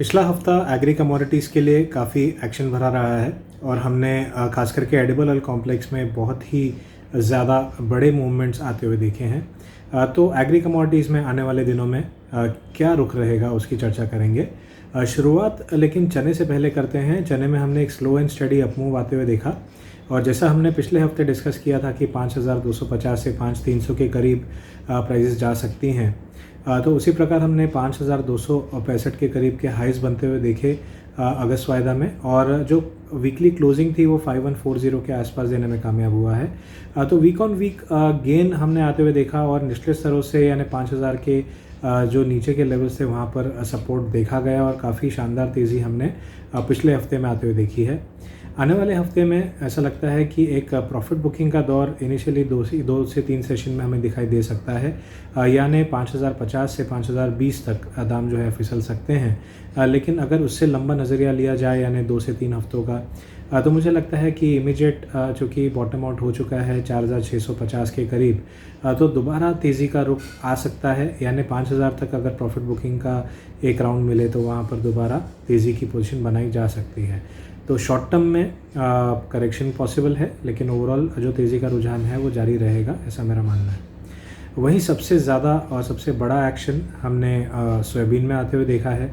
पिछला हफ्ता agree commodities के लिए काफ़ी एक्शन भरा रहा है और हमने खास करके एडिबल ऑयल कॉम्प्लेक्स में बहुत ही ज़्यादा बड़े मूवमेंट्स आते हुए देखे हैं। तो एग्री कमोडिटीज़ में आने वाले दिनों में क्या रुख रहेगा उसकी चर्चा करेंगे। शुरुआत लेकिन चने से पहले करते हैं। चने में हमने एक स्लो एंड स्टडी अपमूव आते हुए देखा और जैसा हमने पिछले हफ्ते डिस्कस किया था कि 5250 से 5300 के करीब प्राइसेस जा सकती हैं, तो उसी प्रकार हमने 5265 के करीब के हाइज बनते हुए देखे अगस्त वायदा में, और जो वीकली क्लोजिंग थी वो 5140 के आसपास देने में कामयाब हुआ है। तो वीक ऑन वीक गेन हमने आते हुए देखा और निचले स्तरों से यानी 5000 के जो नीचे के लेवल्स थे वहाँ पर सपोर्ट देखा गया और काफ़ी शानदार तेज़ी हमने पिछले हफ्ते में आते हुए देखी है। आने वाले हफ्ते में ऐसा लगता है कि एक प्रॉफिट बुकिंग का दौर इनिशियली 2 से 3 सेशन में हमें दिखाई दे सकता है, यानी 5050 से 5020 तक दाम जो है फिसल सकते हैं। लेकिन अगर उससे लंबा नज़रिया लिया जाए यानी 2 से 3 हफ्तों का, तो मुझे लगता है कि इमीडिएट चूँकि बॉटम आउट हो चुका है 4650 के करीब, तो दोबारा तेज़ी का रुख आ सकता है, यानी 5000 तक अगर प्रॉफिट बुकिंग का एक राउंड मिले तो वहाँ पर दोबारा तेज़ी की पोजीशन बनाई जा सकती है। तो शॉर्ट टर्म में करेक्शन पॉसिबल है, लेकिन ओवरऑल जो तेज़ी का रुझान है वो जारी रहेगा, ऐसा मेरा मानना है। वहीं सबसे ज़्यादा और सबसे बड़ा एक्शन हमने सोयाबीन में आते हुए देखा है।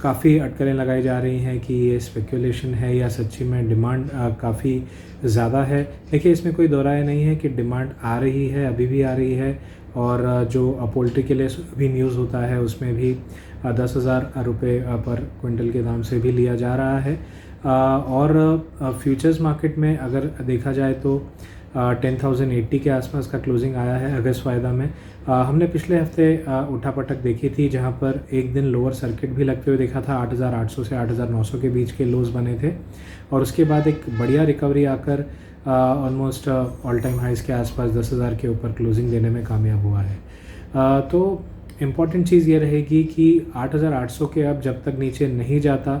काफ़ी अटकलें लगाई जा रही हैं कि ये स्पेकुलेशन है या सच्ची में डिमांड काफ़ी ज़्यादा है। देखिए, इसमें कोई दो राय नहीं है कि डिमांड आ रही है, अभी भी आ रही है, और जो पोल्ट्री के लिए भी न्यूज़ होता है उसमें भी 10,000 रुपये पर क्विंटल के दाम से भी लिया जा रहा है। और फ्यूचर्स मार्केट में अगर देखा जाए तो 10,080 के आसपास का क्लोजिंग आया है अगस्त वायदा में। हमने पिछले हफ्ते उठापटक देखी थी जहां पर एक दिन लोअर सर्किट भी लगते हुए देखा था। 8,800 से 8,900 के बीच के लोज बने थे और उसके बाद एक बढ़िया रिकवरी आकर ऑलमोस्ट ऑल टाइम हाइस के आसपास 10,000 के ऊपर क्लोजिंग देने में कामयाब हुआ है। तो इम्पॉर्टेंट चीज़ ये रहेगी कि 8,800 के अब जब तक नीचे नहीं जाता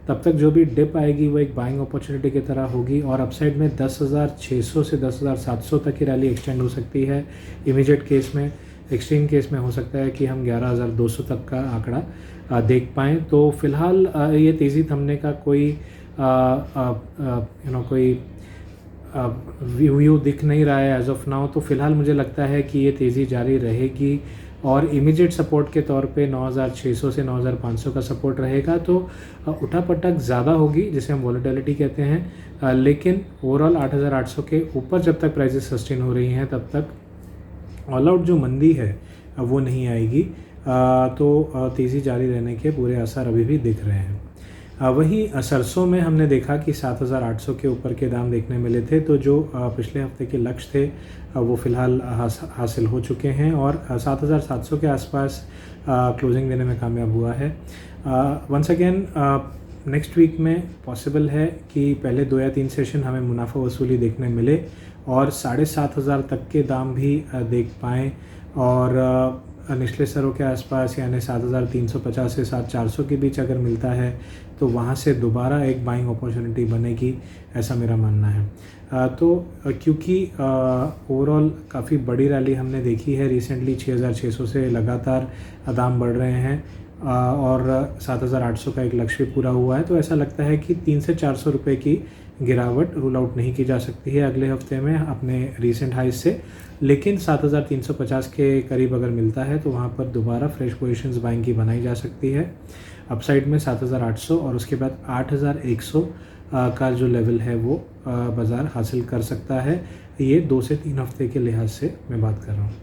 तब तक जो भी डिप आएगी वो एक बाइंग अपॉर्चुनिटी की तरह होगी और अपसाइड में 10,600 से 10,700 तक की रैली एक्सटेंड हो सकती है। इमीडिएट केस में, एक्सट्रीम केस में हो सकता है कि हम 11,200 तक का आंकड़ा देख पाएँ। तो फिलहाल ये तेज़ी थमने का कोई कोई व्यू दिख नहीं रहा है एज ऑफ नाउ। तो फिलहाल मुझे लगता है कि ये तेज़ी जारी रहेगी और इमीडिएट सपोर्ट के तौर पे 9,600 से 9,500 का सपोर्ट रहेगा। तो उठापटक ज़्यादा होगी जिसे हम वॉलेटिलिटी कहते हैं, लेकिन ओवरऑल 8,800 के ऊपर जब तक प्राइसेस सस्टेन हो रही हैं तब तक ऑल आउट जो मंदी है वो नहीं आएगी। तो तेज़ी जारी रहने के पूरे असर अभी भी दिख रहे हैं। वहीं सरसों में हमने देखा कि 7,800 के ऊपर के दाम देखने मिले थे। तो जो पिछले हफ्ते के लक्ष्य थे वो फ़िलहाल हासिल हो चुके हैं और 7,700 के आसपास क्लोजिंग देने में कामयाब हुआ है। वंस अगेन नेक्स्ट वीक में पॉसिबल है कि पहले 2 या 3 सेशन हमें मुनाफा वसूली देखने मिले और 7,500 तक के दाम भी देख पाएँ और निचले स्तरों के आसपास यानी 7,350 से 7,400 के बीच अगर मिलता है तो वहाँ से दोबारा एक बाइंग अपॉर्चुनिटी बनेगी, ऐसा मेरा मानना है। तो क्योंकि ओवरऑल काफ़ी बड़ी रैली हमने देखी है रिसेंटली, 6,600 से लगातार दाम बढ़ रहे हैं और 7,800 का एक लक्ष्य पूरा हुआ है, तो ऐसा लगता है कि 300 से 400 रुपये की गिरावट रूल आउट नहीं की जा सकती है अगले हफ्ते में अपने रीसेंट हाइज से। लेकिन 7,350 के करीब अगर मिलता है तो वहाँ पर दोबारा फ्रेश पोजीशंस बाइंग की बनाई जा सकती है। अपसाइड में 7,800 और उसके बाद 8,100 का जो लेवल है वो बाज़ार हासिल कर सकता है। ये 2 से 3 हफ्ते के लिहाज से मैं बात कर रहा हूँ।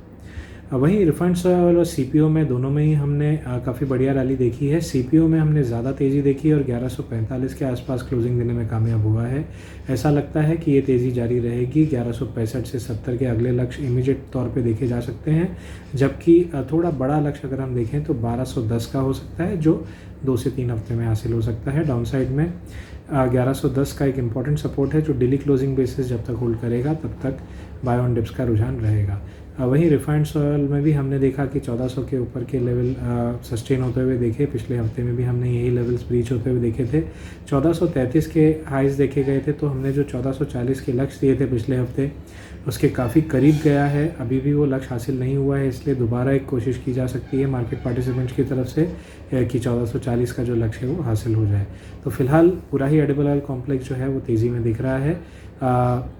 वहीं रिफाइंड सोया ऑयल और सीपीओ में दोनों में ही हमने काफ़ी बढ़िया रैली देखी है। सीपीओ में हमने ज़्यादा तेज़ी देखी और 1145 के आसपास क्लोजिंग देने में कामयाब हुआ है। ऐसा लगता है कि ये तेज़ी जारी रहेगी। 1165 से 70 के अगले लक्ष्य इमीडिएट तौर पे देखे जा सकते हैं, जबकि थोड़ा बड़ा लक्ष्य अगर हम देखें तो 1210 का हो सकता है, जो 2 से 3 हफ्ते में हासिल हो सकता है। डाउन साइड में 1110 का एक इम्पॉर्टेंट सपोर्ट है जो डेली क्लोजिंग बेसिस जब तक होल्ड करेगा तब तक बाय ऑन डिप्स का रुझान रहेगा। वहीं रिफाइंड ऑयल में भी हमने देखा कि 1400 के ऊपर के लेवल सस्टेन होते हुए देखे। पिछले हफ्ते में भी हमने यही लेवल्स ब्रीच होते हुए देखे थे। 1433 के हाइज़ देखे गए थे, तो हमने जो 1440 के लक्ष्य दिए थे पिछले हफ्ते, उसके काफ़ी करीब गया है। अभी भी वो लक्ष्य हासिल नहीं हुआ है, इसलिए दोबारा एक कोशिश की जा सकती है मार्केट पार्टिसिपेंट्स की तरफ से कि 1440 का जो लक्ष्य है वो हासिल हो जाए। तो फिलहाल पूरा ही एडिबल ऑयल कॉम्प्लेक्स जो है वो तेज़ी में दिख रहा है,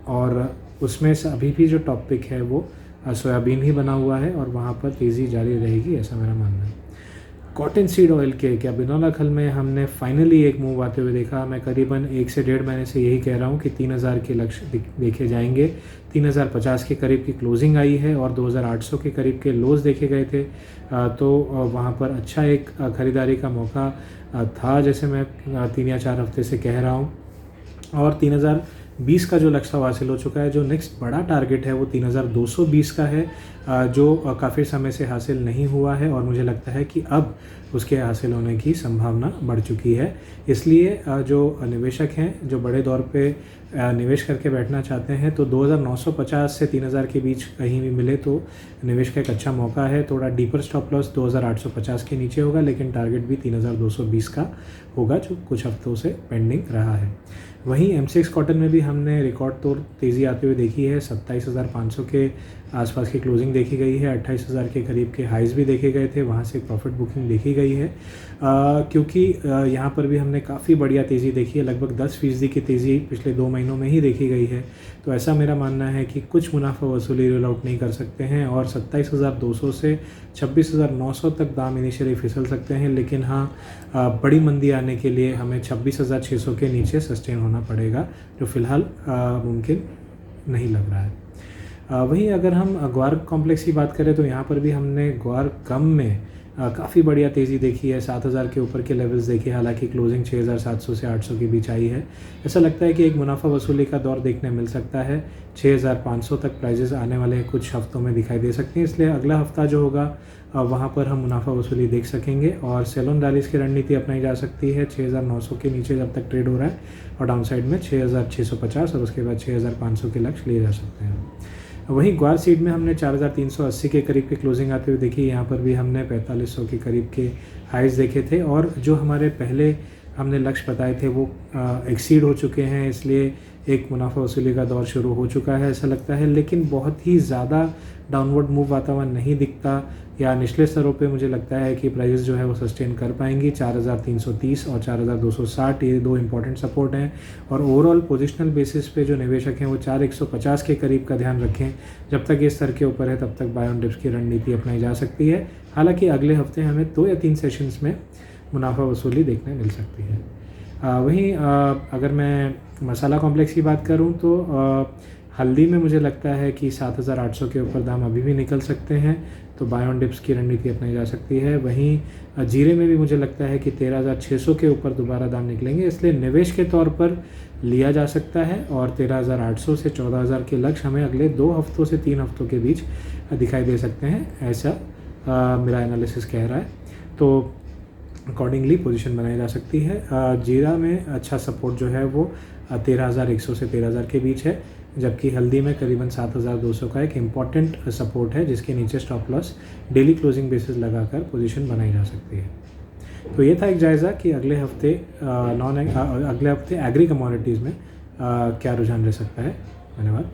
और उसमें से अभी भी जो टॉपिक है वो सोयाबीन ही बना हुआ है और वहाँ पर तेज़ी जारी रहेगी, ऐसा मेरा मानना है। कॉटन सीड ऑयल के क्या बिनौला खल में हमने फाइनली एक मूव आते हुए देखा। मैं करीबन 1 से 1.5 महीने से यही कह रहा हूँ कि 3000 के लक्ष्य देखे जाएंगे। 3050 के करीब की क्लोजिंग आई है और 2800 के करीब के लोज देखे गए थे, तो वहाँ पर अच्छा एक ख़रीदारी का मौका था, जैसे मैं 3 या 4 हफ्ते से कह रहा हूँ। और 3020 का जो लक्ष्य हासिल हो चुका है। जो नेक्स्ट बड़ा टारगेट है वो 3220 का है, जो काफ़ी समय से हासिल नहीं हुआ है, और मुझे लगता है कि अब उसके हासिल होने की संभावना बढ़ चुकी है। इसलिए जो निवेशक हैं जो बड़े दौर पे निवेश करके बैठना चाहते हैं, तो 2950 से 3000 के बीच कहीं भी मिले तो निवेश का एक अच्छा मौका है। थोड़ा डीपर स्टॉप लॉस 2850 के नीचे होगा, लेकिन टारगेट भी 3220 का होगा, जो कुछ हफ्तों से पेंडिंग रहा है। वहीं M6 कॉटन में भी हमने रिकॉर्ड तोड़ तेज़ी आते हुए देखी है। 27,500 के आसपास की क्लोजिंग देखी गई है। 28,000 के करीब के हाइज़ भी देखे गए थे, वहाँ से प्रॉफिट बुकिंग देखी गई है, क्योंकि यहाँ पर भी हमने काफ़ी बढ़िया तेज़ी देखी है। लगभग 10% की तेज़ी पिछले 2 महीनों में ही देखी गई है। तो ऐसा मेरा मानना है कि कुछ मुनाफा वसूली रोल आउट नहीं कर सकते हैं, और 27,200 से 26,900 तक दाम इनिशियली फिसल सकते हैं, लेकिन हाँ, बड़ी मंदी आने के लिए हमें 26,600 के नीचे सस्टेन होना पड़ेगा, जो फ़िलहाल मुमकिन नहीं लग रहा है। वहीं अगर हम ग्वार कॉम्प्लेक्स की बात करें, तो यहाँ पर भी हमने ग्वार कम में काफ़ी बढ़िया तेज़ी देखी है। 7,000 के ऊपर के लेवल्स देखे, हालांकि क्लोजिंग 6,700 से 800 के बीच आई है। ऐसा लगता है कि एक मुनाफा वसूली का दौर देखने मिल सकता है। 6,500 तक प्राइजेस आने वाले कुछ हफ्तों में दिखाई दे सकती हैं, इसलिए अगला हफ्ता जो होगा वहाँ पर हम मुनाफा वसूली देख सकेंगे, और सेल ऑन रैलीज की रणनीति अपनाई जा सकती है। 6,900 के नीचे जब तक ट्रेड हो रहा है, और डाउन साइड में 6,650 और उसके बाद 6,500 के लक्ष्य लिए जा सकते हैं। वहीं ग्वार सीड में हमने 4,380 के करीब की क्लोजिंग आते हुए देखी। यहाँ पर भी हमने 4,500 के करीब के हाइज़ देखे थे, और जो हमारे पहले हमने लक्ष्य बताए थे वो एक्सीड हो चुके हैं, इसलिए एक मुनाफा वसूली का दौर शुरू हो चुका है ऐसा लगता है। लेकिन बहुत ही ज़्यादा डाउनवर्ड मूव वातावरण नहीं दिखता, या निचले स्तरों पे मुझे लगता है कि प्राइस जो है वो सस्टेन कर पाएंगी। 4,330 और 4,260 ये 2 इंपॉर्टेंट सपोर्ट हैं, और ओवरऑल पोजिशनल बेसिस पे जो निवेशक हैं वो 4,150 के करीब का ध्यान रखें। जब तक ये स्तर के ऊपर है तब तक बाय ऑन डिप्स की रणनीति अपनाई जा सकती है। हालांकि अगले हफ्ते हमें 2 या 3 सेशंस में मुनाफा वसूली देखने मिल सकती है। वहीं अगर मैं मसाला कॉम्प्लेक्स की बात करूं, तो हल्दी में मुझे लगता है कि 7,800 के ऊपर दाम अभी भी निकल सकते हैं, तो बाय ऑन डिप्स की रणनीति अपनाई जा सकती है। वहीं जीरे में भी मुझे लगता है कि 13,600 के ऊपर दोबारा दाम निकलेंगे, इसलिए निवेश के तौर पर लिया जा सकता है, और 13,800 से 14,000 के लक्ष्य हमें अगले 2 हफ्तों से 3 हफ्तों के बीच दिखाई दे सकते हैं, ऐसा मेरा एनालिसिस कह रहा है। तो अकॉर्डिंगली पोजीशन बनाई जा सकती है। जीरा में अच्छा सपोर्ट जो है वो 13,100 से 13,000 के बीच है, जबकि हल्दी में करीबन 7,200 का एक इम्पॉर्टेंट सपोर्ट है, जिसके नीचे stop loss daily closing basis लगाकर पोजीशन बनाई जा सकती है। तो ये था एक जायज़ा कि अगले हफ्ते एग्री कमोडिटीज़ में क्या रुझान रह सकता है। धन्यवाद।